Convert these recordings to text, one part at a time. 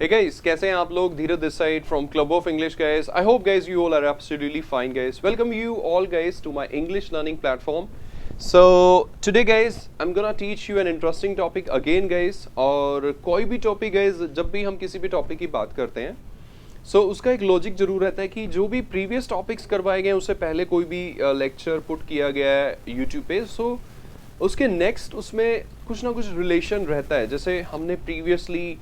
Hey guys, कैसे हैं आप लोग? धीरज this side from Club of English guys. I hope guys you all are absolutely fine guys. Welcome you all guys to my English learning platform. So today guys I'm gonna teach you an interesting topic again guys. और कोई भी topic guys जब भी हम किसी भी topic की बात करते हैं उसका एक लॉजिक जरूर रहता है कि जो भी प्रीवियस टॉपिक्स करवाए गए उससे पहले कोई भी लेक्चर पुट किया गया है यूट्यूब पे उसके नेक्स्ट उसमें कुछ ना कुछ रिलेशन रहता है. जैसे हमने previously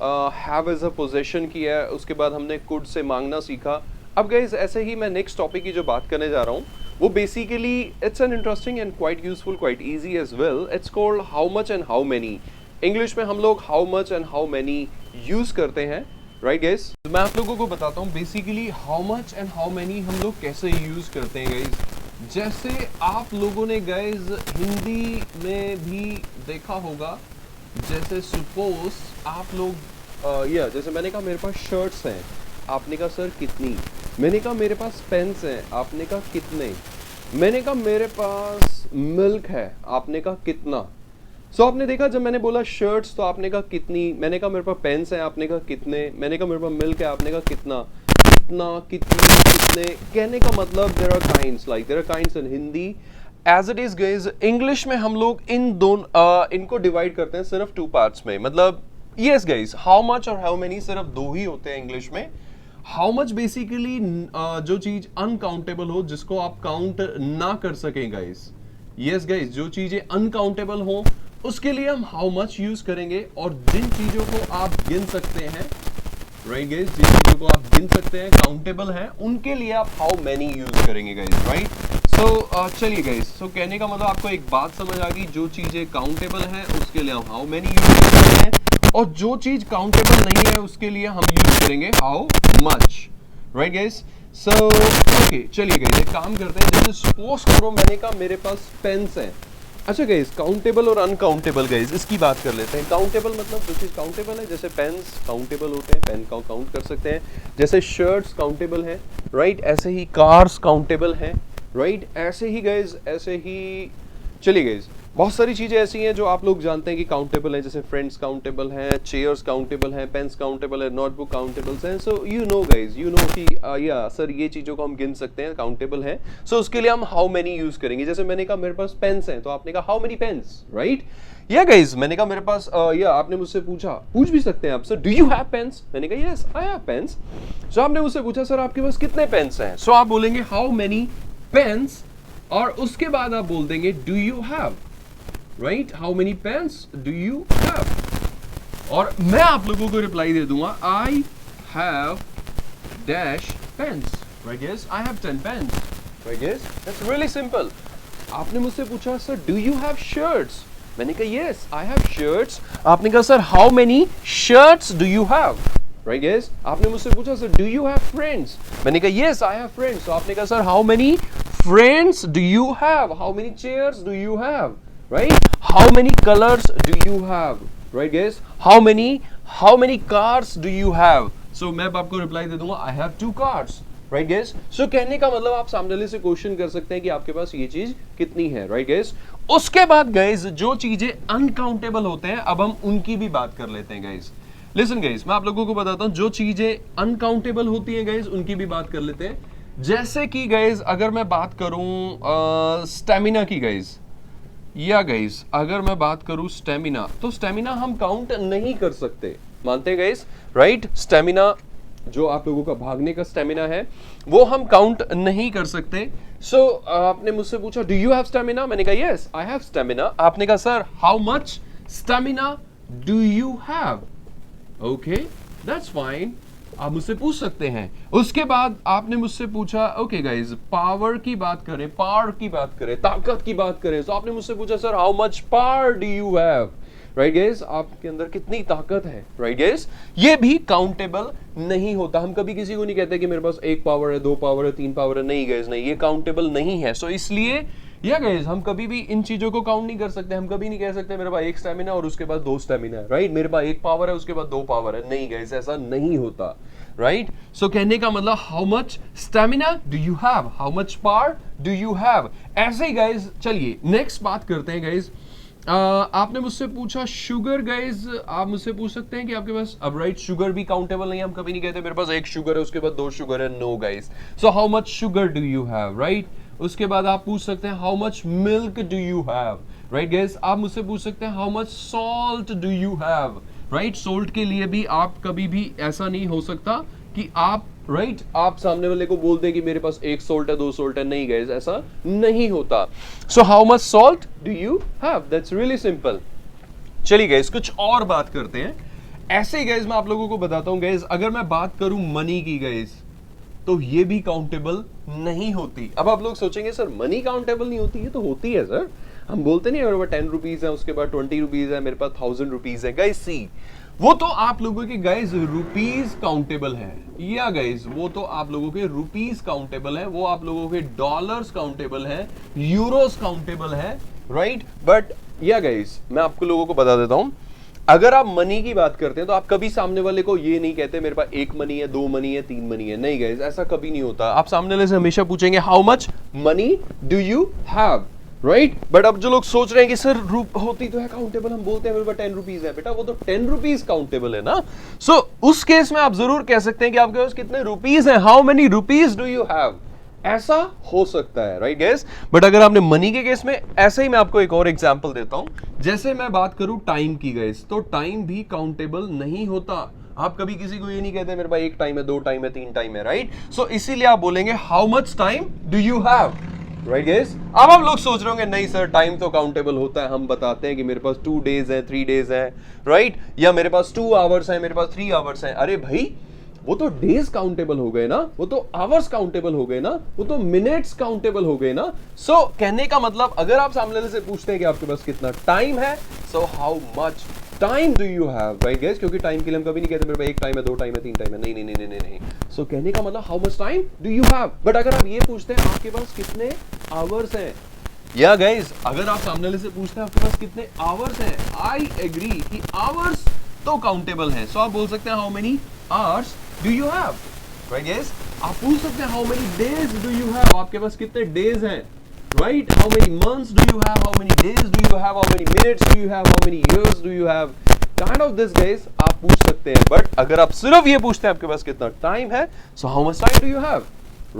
have as a possession किया है, उसके बाद हमने कुड से मांगना सीखा. अब गाइज ऐसे ही मैं नेक्स्ट टॉपिक की जो बात करने जा रहा हूँ वो basically it's an interesting and quite useful, quite easy as well. It's called how much and how many. English में हम लोग how much and how many use करते हैं, राइट गाइज. मैं आप लोगों को बताता हूँ basically how much and how many हम लोग कैसे यूज करते हैं गाइज. जैसे आप लोगों ने गाइज हिंदी में भी देखा होगा, जैसे सपोज आप लोग जैसे मैंने कहा मेरे पास शर्ट्स हैं, आपने कहा सर कितनी. मैंने कहा मेरे पास पेन्स हैं, आपने कहा कितने. मैंने कहा मेरे पास मिल्क है, आपने कहा कितना. आपने देखा जब मैंने बोला शर्ट्स तो आपने कहा कितनी. मैंने कहा मेरे पास पेन्स हैं, आपने कहा कितने. मैंने कहा मेरे पास मिल्क है, आपने कहा कितना. कितना, कितनी, कितने. कहने का मतलब there are kinds in Hindi as it is guys. English में हम लोग इनको डिवाइड करते हैं सिर्फ टू पार्ट्स में. मतलब यस गाइज, हाउ मच और हाउ मेनी सिर्फ दो ही होते हैं इंग्लिश में. हाउ मच बेसिकली जो चीज अनकाउंटेबल हो, जिसको आप काउंट ना कर सकें गाइज. यस गाइज, जो चीजें अनकाउंटेबल हो उसके लिए हम हाउ मच यूज करेंगे. और जिन चीजों को आप गिन सकते हैं, राइट गाइज, जिन चीजों को आप गिन सकते हैं, काउंटेबल है, उनके लिए आप हाउ मेनी यूज करेंगे गाइज, राइट. चलिए गाइज, कहने का मतलब आपको एक बात समझ आ गई. जो चीजें काउंटेबल हैं उसके लिए हम हाउ मेनी यूज करते हैं, और जो चीज काउंटेबल नहीं है उसके लिए हम यूज करेंगे how much, right guys. Okay चलिए गाइज एक काम करते हैं. जैसे सपोज करो मैंने कहा मेरे पास पेन्स हैं. अच्छा गाइज, काउंटेबल और अनकाउंटेबल गाइज इसकी बात कर लेते हैं. काउंटेबल मतलब जो चीज काउंटेबल है, जैसे पेन्स काउंटेबल होते हैं, पेन का काउंट कर सकते हैं. जैसे शर्ट्स काउंटेबल है, राइट. ऐसे ही कार्स काउंटेबल है, राइट. ऐसे ही गाइज, ऐसे ही चलिए गाइज बहुत सारी चीजें ऐसी हैं जो आप लोग जानते हैं कि काउंटेबल है. जैसे फ्रेंड्स काउंटेबल हैं, चेयर्स काउंटेबल हैं, पेन्स काउंटेबल है, नोटबुक काउंटेबल्स हैं. So you know guys, you know कि या सर ये चीजों को हम गिन सकते हैं, काउंटेबल हैं. उसके लिए हम हाउ मेनी यूज करेंगे. जैसे मैंने कहा मेरे पास पेन्स हैं, तो आपने कहा how many pens, right. Yeah guys मैंने कहा मेरे पास आपने मुझसे पूछ भी सकते हैं आप, sir do you have pens. मैंने कहा यस आई हैव पेन्स. आपने मुझसे पूछा सर आपके पास कितने पेन्स हैं. आप बोलेंगे हाउ मेनी पेन्स, और उसके बाद आप बोल देंगे do you have, right. How many pens do you have. और मैं आप लोगों को रिप्लाई दे दूंगा I have dash pens, right. Yes I have 10 pens, right. Yes that's really simple. आपने मुझसे पूछा sir do you have shirts. मैंने कहा यस आई हैव शर्ट्स. आपने कहा sir how many shirts do you have, right. Yes आपने मुझसे पूछा sir do you have friends. मैंने कहा यस आई हैव फ्रेंड्स. आपने कहा sir how many friends do you have. How many chairs do you have, right. How many colors do you have, right guys. How many cars do you have. मैं आपको reply दे दूंगा I have 2 cars, right guys. कहने का मतलब आप सामने से क्वेश्चन कर सकते हैं कि आपके पास ये चीज कितनी है, right guys. उसके बाद गाइज जो चीजें अनकाउंटेबल होते हैं अब हम उनकी भी बात कर लेते हैं गाइज. लिसन गाइज, मैं आप लोगों को बताता हूं जो चीजें अनकाउंटेबल होती हैं गाइज उनकी भी बात कर लेते हैं. जैसे कि गाइज अगर मैं बात करूं स्टेमिना की गाइज, या गाइस अगर मैं बात करूं स्टेमिना, तो स्टेमिना हम काउंट नहीं कर सकते, मानते हैं गाइस, राइट. स्टेमिना जो आप लोगों का भागने का स्टेमिना है वो हम काउंट नहीं कर सकते. आपने मुझसे पूछा डू यू हैव स्टेमिना. मैंने कहा यस आई हैव स्टेमिना. आपने कहा sir how much stamina do you have. Okay that's fine, आप मुझसे पूछ सकते हैं. उसके बाद आपने मुझसे पूछा ओके गाइज पावर की बात करें, ताकत की बात करें. आपने मुझसे पूछा sir how much power do you have, right guys. आपके अंदर कितनी ताकत है, राइट गाइज. ये भी काउंटेबल नहीं होता. हम कभी किसी को नहीं कहते कि मेरे पास 1 पावर है, 2 पावर है, 3 पावर है. नहीं गाइज नहीं, ये काउंटेबल नहीं है. इसलिए या गाइज हम कभी भी इन चीजों को काउंट नहीं कर सकते. हम कभी नहीं कह सकते मेरे पास 1 स्टेमिना और उसके बाद 2 स्टेमिना है, राइट. मेरे पास 1 पावर है उसके बाद 2 पावर है. नहीं गाइज ऐसा नहीं होता, राइट. कहने का मतलब how much stamina do you have, how much power do you have. ऐसे ही गाइज चलिए नेक्स्ट बात करते हैं गाइज. आपने मुझसे पूछा शुगर गाइज, आप मुझसे पूछ सकते हैं कि आपके पास, अब राइट शुगर भी काउंटेबल नहीं है, हम कभी नहीं कहते मेरे पास एक शुगर है उसके बाद दो शुगर है, no guys. So how much sugar do you have, right. उसके बाद आप पूछ सकते हैं how much milk do you have, right guys. आप मुझसे पूछ सकते हैं how much salt do you have, right. Salt के लिए भी आप कभी भी ऐसा नहीं हो सकता कि आप राइट आप सामने वाले को बोलते हैं कि मेरे पास एक सोल्ट है, दो सोल्ट है, नहीं गाइस ऐसा नहीं होता। सो how much salt do you have, that's really simple. चलिए गाइस कुछ और बात करते हैं। ऐसे ही गाइस मैं आप लोगों को बताता हूं गाइस, अगर मैं बात करूं मनी की गाइस, तो ये भी काउंटेबल नहीं होती। अब आप लोग सोचेंगे सर मनी काउंटेबल नहीं होती है, तो होती है सर। हम बोलते नहीं मेरे पास 10 रुपीज है, उसके बाद 20 रुपीज है, मेरे पास 1000 रुपीज है। गाइस सी, वो तो आप लोगों के गाइस रुपीज काउंटेबल है, या गाइस वो तो आप लोगों के रुपीज काउंटेबल है, वो आप लोगों के डॉलर्स काउंटेबल है, यूरोस काउंटेबल है, राइट। बट या गाइस मैं आपको लोगों को बता देता हूं, अगर आप मनी की बात करते हैं तो आप कभी सामने वाले को ये नहीं कहते मेरे पास एक मनी है, दो मनी है, तीन मनी है, नहीं गाइस ऐसा कभी नहीं होता। आप सामने वाले से हमेशा पूछेंगे how much money do you have, right. But अब जो लोग सोच रहे हैं कि सर होती तो है काउंटेबल, हम बोलते हैं मेरे पास 10 रुपीज है, बेटा वो तो 10 रुपीज काउंटेबल है ना। सो उस केस में आप जरूर कह सकते हैं कि आपके पास कितने रुपीज हैं, how many rupees do you have, ऐसा हो सकता है, राइट गैस। बट अगर आपने मनी के केस में, ऐसे ही मैं आपको एक और एग्जांपल देता हूं। जैसे मैं बात करूं टाइम की गैस, तो टाइम भी काउंटेबल नहीं होता। आप कभी किसी को ये नहीं कहते मेरे पास एक टाइम है, दो टाइम है, तीन टाइम है, राइट। सो इसीलिए आप बोलेंगे how much time do you have, right guys. अब आप लोग सोच रहे होंगे नहीं सर टाइम तो काउंटेबल होता है, हम बताते हैं कि मेरे पास 2 डेज है, 3 डेज है, राइट, या मेरे पास 2 आवर्स है, मेरे पास 3 आवर्स है। अरे भाई वो तो डेज काउंटेबल हो गए ना, वो तो आवर्स काउंटेबल हो गए ना, वो तो मिनट्स काउंटेबल हो गए ना। सो कहने का मतलब अगर आप सामने वाले से पूछते हैं कि आपके पास कितना टाइम है, so how much time do you have, right guys. क्योंकि टाइम के लिए हम कभी नहीं कहते मेरे पास एक टाइम है, दो टाइम है, तीन टाइम है, नहीं नहीं नहीं नहीं नहीं। सो कहने का मतलब how much time do you have. But अगर आप ये पूछते हैं आपके पास कितने आवर्स हैं, या गाइस अगर आप सामने वाले से पूछते हैं आपके पास कितने आवर्स हैं, आई एग्री कि आवर्स तो काउंटेबल है। सो आप बोल सकते हैं how many hours do you have, right guys. आप पूछ सकते हैं how many days do you have, आपके पास कितने डेज हैं, right? How many months do you have? How many days do you have? How many minutes do you have? How many years do you have? Kind of this guys आप पूछ सकते हैं। But अगर आप सिर्फ ये पूछते हैं आपके पास कितना टाइम है, so how much time do you have,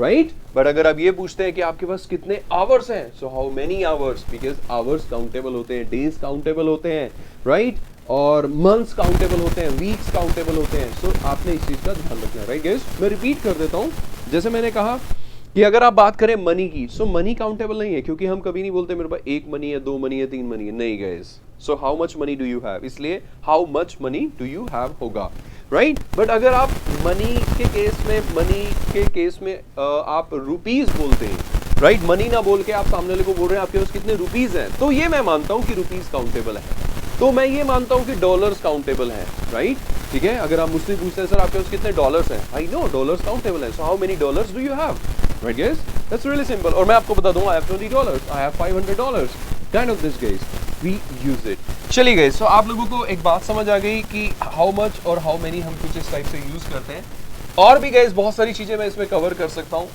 right? But अगर आप ये पूछते हैं कि आपके पास कितने आवर्स हैं, so how many hours, because hours countable होते हैं, days काउंटेबल होते हैं, right? और मंथ्स काउंटेबल होते हैं, वीक्स काउंटेबल होते हैं। सो आपने इस चीज का ध्यान रखना है, राइट गाइस। मैं रिपीट कर देता हूं, जैसे मैंने कहा कि अगर आप बात करें मनी की, सो मनी काउंटेबल नहीं है, क्योंकि हम कभी नहीं बोलते मेरे पास एक मनी है, दो मनी है, तीन मनी है, नहीं guys. So how much money do you have, इसलिए how much money do you have होगा, राइट। बट अगर आप मनी के केस में आप रुपीज बोलते हैं, राइट, मनी ना बोल के आप सामने वाले को बोल रहे हैं आपके पास कितने रुपीज हैं, तो ये मैं मानता हूं कि रुपीज काउंटेबल है। तो मैं ये मानता हूं कि डॉलर्स काउंटेबल है, राइट, ठीक है। अगर आप मुझसे पूछते हैं सर आपके पास कितने डॉलर्स हैं, आई नो डॉलर्स काउंटेबल है, so how many dollars do you have, right guys, that's really simple. और मैं आपको बता दूं I have $20, I have $500, kind of this guys we use it. चलिए गाइस, सो आप लोगों को एक बात समझ आ गई कि हाउ मच और हाउ मेनी हम कुछ इस टाइप से यूज करते हैं। और भी गाइस बहुत सारी चीजें मैं इसमें कवर कर सकता हूं।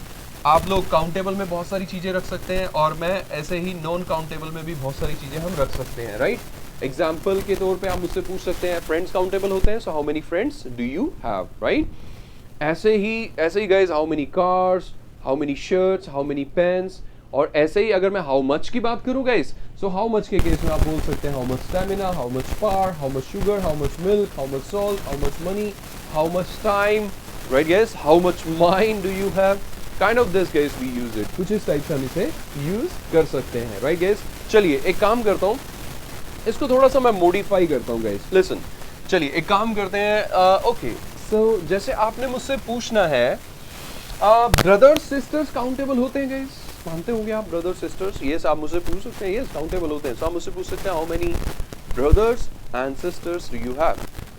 आप लोग काउंटेबल में बहुत सारी चीजें रख सकते हैं, और मैं ऐसे ही नॉन काउंटेबल में भी बहुत सारी चीजें हम रख सकते हैं, राइट। एग्जाम्पल के तौर पे आप मुझसे पूछ सकते हैं फ्रेंड्स काउंटेबल होते हैं, so how many friends do you have, right. ऐसे ही guys how many cars, how many shirts, how many pens. और ऐसे ही अगर मैं हाउ मच की बात करूं गाइस, सो हाउ मच के केस में आप बोल सकते हैं how much stamina, how much power, how much sugar, how much milk, how much salt, how much money, how much time, right guys, how much mind do you have, kind of this guys we use it. कुछ इस type से हम इसे use कर सकते हैं, right guys. चलिए एक काम करता हूं, इसको थोड़ा सा मैं मॉडिफाई करता हूं गाइस, लिसन। चलिए एक काम करते हैं, ओके सो जैसे आपने मुझसे पूछना है ब्रदर्स सिस्टर्स काउंटेबल होते हैं गाइस, मानते होंगे आप ब्रदर्स सिस्टर्स, यस आप मुझसे पूछ सकते हैं, यस काउंटेबल होते हैं। सो आप मुझसे पूछ सकते हैं how many brothers and sisters do you have.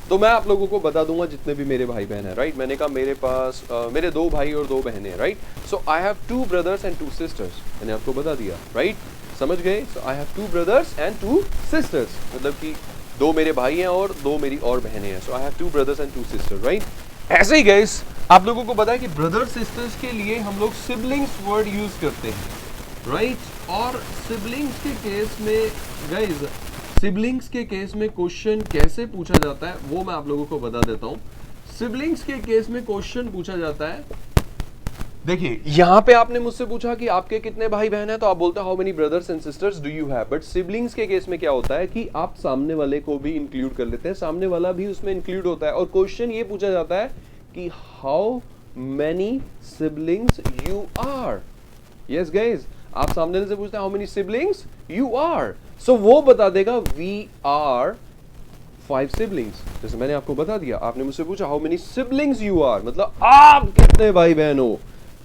तो मैं आप लोगों को बता दूंगा जितने भी मेरे भाई बहन है, राइट। मैंने कहा मेरे पास मेरे 2 भाई और 2 बहनें हैं, right. So I have 2 brothers and 2 sisters, मैंने आपको बता दिया, राइट, समझ गए। So I have 2 brothers and 2 sisters, मतलब कि 2 मेरे भाई हैं और 2 मेरी और बहनें हैं। So I have 2 brothers and 2 sisters, right. ऐसे ही गाइस आप लोगों को पता है कि ब्रदर्स सिस्टर्स के लिए हम लोग सिबलिंग्स वर्ड यूज करते हैं, राइट। और सिबलिंग्स के केस में गाइस सिबलिंग्स के केस में क्वेश्चन कैसे पूछा जाता है वो मैं आप लोगों को बता देता हूं। सिबलिंग्स के केस में क्वेश्चन पूछा जाता है, देखिए यहां पे आपने मुझसे पूछा कि आपके कितने भाई बहन हैं, तो आप बोलते हो how many brothers and sisters do you have. But siblings के केस में क्या होता है कि आप सामने वाले को भी इंक्लूड कर लेते हैं, सामने वाला भी उसमें इंक्लूड होता है, और क्वेश्चन ये पूछा जाता है कि how many siblings you are. Yes guys, आप सामने से पूछते हैं how many siblings you are, so वो बता देगा वी आर 5 सिबलिंग्स। जैसे मैंने आपको बता दिया, आपने मुझसे पूछा how many siblings you are, मतलब आप कितने भाई बहन हो,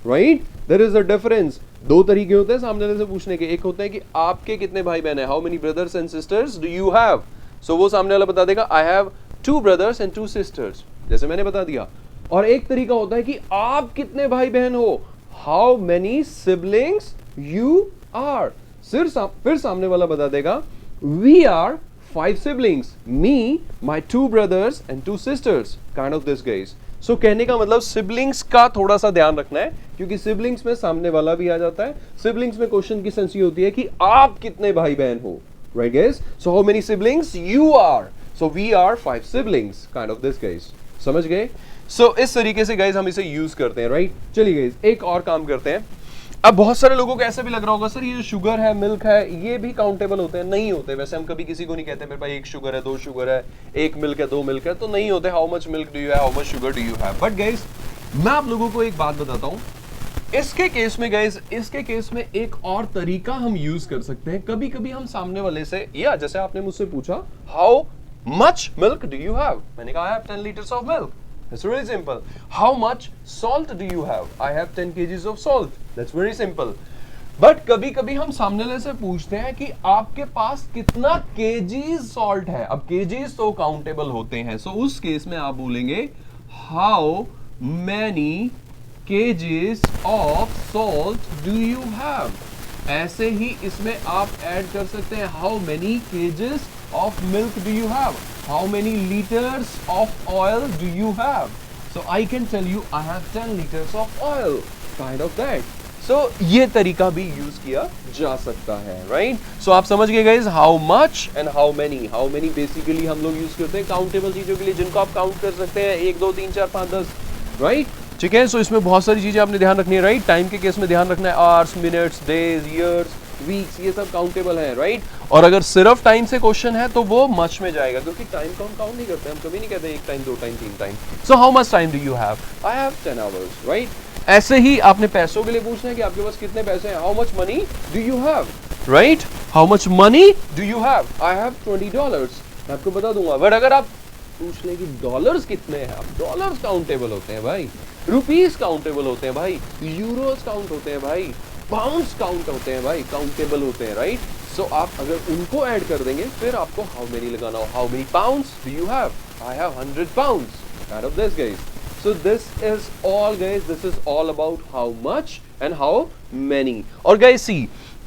right. There is a difference. दो तरीके होते हैं सामने वाले से पूछने के, एक होता है कि आपके कितने भाई बहन है, how many brothers and sisters do you have, so वो सामने वाला बता देगा I have 2 brothers and 2 sisters, जैसे मैंने बता दिया। और एक तरीका होता है कि आप कितने भाई बहन हो, how many siblings you are, फिर सामने वाला बता देगा we are 5 siblings, me, my 2 brothers and 2 sisters, kind of this guys. So कहने का मतलब siblings का थोड़ा सा ध्यान रखना है, क्योंकि siblings में सामने वाला भी आ जाता है। siblings में क्वेश्चन की सेंस ये होती है कि आप कितने भाई बहन हो, right guys? So how many siblings you are? So we are 5 siblings, kind of this guys. समझ गए? So इस तरीके से guys हम इसे यूज करते हैं, right? चलिए guys एक और काम करते हैं। अब बहुत सारे लोगों को ऐसे भी लग रहा होगा सर ये जो शुगर है, मिल्क है, ये भी काउंटेबल होते हैं, नहीं होते। वैसे हम कभी किसी को नहीं कहते मेरे पास 1 शुगर है, 2 शुगर है, 1 मिल्क है, 2 मिल्क है, तो नहीं होते। How much milk do you have, how much sugar do you have. But guys मैं आप लोगों को एक बात बताता हूं, इसके केस में गाइस, इसके केस में एक और तरीका हम यूज कर सकते हैं। कभी कभी हम सामने वाले से, या जैसे आपने मुझसे पूछा how much milk do you have, मैंने कहा आई have 10 liters of milk. It's really simple. How much salt do you have? I have 10 kgs of salt. That's very simple. But कभी कभी हम सामने वाले से पूछते हैं कि आपके पास कितना kgs salt है। अब kgs तो काउंटेबल होते हैं, so उस केस में आप बोलेंगे how many kgs of salt do you have? ऐसे ही इसमें आप ऐड कर सकते हैं how many kgs of milk do you have? How many liters of oil do you have? So I can tell you I have 10 liters of oil, kind of that. So ये तरीका भी use किया जा सकता है, right? So आप समझ गए guys, how much and how many. How many basically हम लोग यूज करते हैं काउंटेबल चीजों के लिए, जिनको आप काउंट कर सकते हैं 1 2 3 4 5 10, right? ठीक है, सो इसमें बहुत सारी चीजें आपने ध्यान रखनी है, राइट? टाइम के केस में ध्यान रखना है, hours, minutes, days, years, weeks, ये सब काउंटेबल है, राइट? और अगर सिर्फ टाइम से क्वेश्चन है तो वो मच में जाएगा, क्योंकि टाइम को हम काउंट नहीं करते, हम कभी नहीं कहते 1 time 2 time 3 time. So how much time do you have? I have 10 hours, right? ऐसे ही आपने पैसों के लिए पूछना है कि आपके पास कितने पैसे हैं, how much money do you have, right? How much money do you have? I have $20, मैं आपको बता दूंगा। बट अगर आप पूछ ले कि डॉलर्स कितने हैं, अब डॉलर्स काउंटेबल होते हैं भाई, रुपीस काउंटेबल होते हैं भाई, यूरोस काउंट होते हैं भाई, पाउंड्स काउंट होते हैं भाई, काउंटेबल होते हैं, राइट? सो आप अगर उनको ऐड कर देंगे फिर आपको हाउ मेनी लगाना हो, how many pounds do you have? I have 100 pounds, kind of this guys. So this is all guys, this is all about how much and how many. और guys see,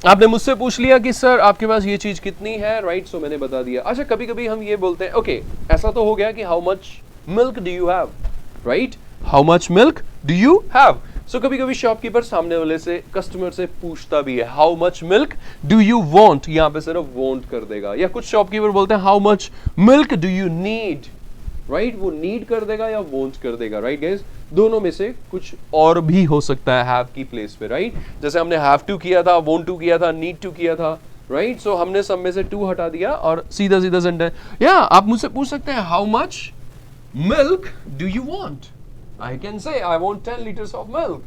आपने मुझसे पूछ लिया कि sir आपके पास ये चीज कितनी है, राइट? सो मैंने बता दिया। अच्छा कभी कभी हम ये बोलते हैं, ओके ऐसा तो हो गया कि how much milk do you have, right? How much milk do you have? So कभी कभी शॉपकीपर सामने वाले से, कस्टमर से पूछता भी है how much milk do you want, यहाँ पे सिर्फ वांट कर देगा। या कुछ शॉपकीपर बोलते हैं how much milk do you need, right? वो नीड कर देगा या वांट कर देगा, राइट गाइस? दोनों में से कुछ और भी हो सकता है हैव की प्लेस पे, राइट? जैसे हमने हैव टू किया था, वांट टू किया था, नीड टू किया था, राइट? सो हमने सब में से टू हटा दिया और सीधा सीधा सेंटेंस। या आप मुझसे पूछ सकते हैं how much milk do you want? I can say I want 10 liters of milk.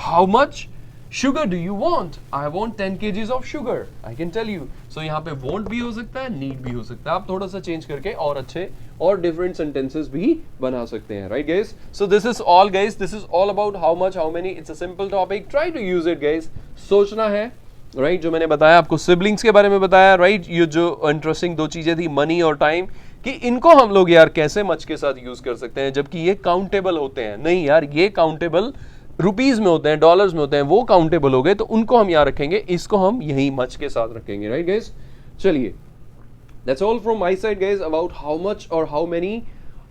How much sugar do you want? I want 10 kgs of sugar. I can tell you. So यहाँ पे want भी हो सकता है, need भी हो सकता है। आप थोड़ा सा चेंज करके और अच्छे और डिफरेंट सेंटेंसेस भी बना सकते हैं, right guys? So this is all guys. This is all about how much, how many. It's a simple topic. Try to use it guys. सोचना है, right? जो मैंने बताया आपको सिबलिंग्स के बारे में बताया, right? ये जो इंटरेस्टिंग 2 चीजें थी, मनी और टाइम, कि इनको हम लोग यार कैसे मच के साथ यूज कर सकते हैं, जबकि ये काउंटेबल होते हैं। नहीं यार, ये काउंटेबल रुपीज में होते हैं, डॉलर्स में होते हैं, वो काउंटेबल हो गए, तो उनको हम यहाँ रखेंगे, इसको हम यही मच के साथ रखेंगे, राइट गाइस? चलिए, that's all from my side guys about how much और हाउ मेनी।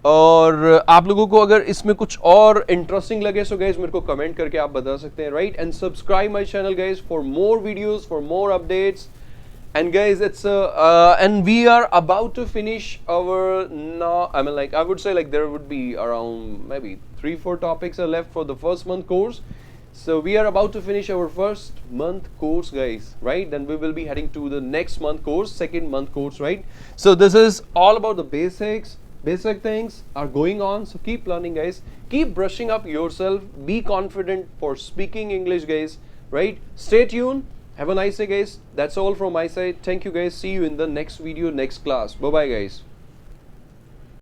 और आप लोगों को अगर इसमें कुछ और इंटरेस्टिंग लगे सो गाइस मेरे को कमेंट करके आप बता सकते हैं, right? And subscribe my channel guys for more videos, for more updates, And guys, it's and we are about to finish our now. I mean, like I would say, like there would be around maybe 3-4 topics are left for the first month course. So we are about to finish our first month course, guys, right? Then we will be heading to the next month course, second month course, right? So this is all about the basics. Basic things are going on. So keep learning, guys. Keep brushing up yourself. Be confident for speaking English, guys, right? Stay tuned. Have a nice day, guys. That's all from my side. Thank you, guys. See you in the next video, next class. Bye bye, guys.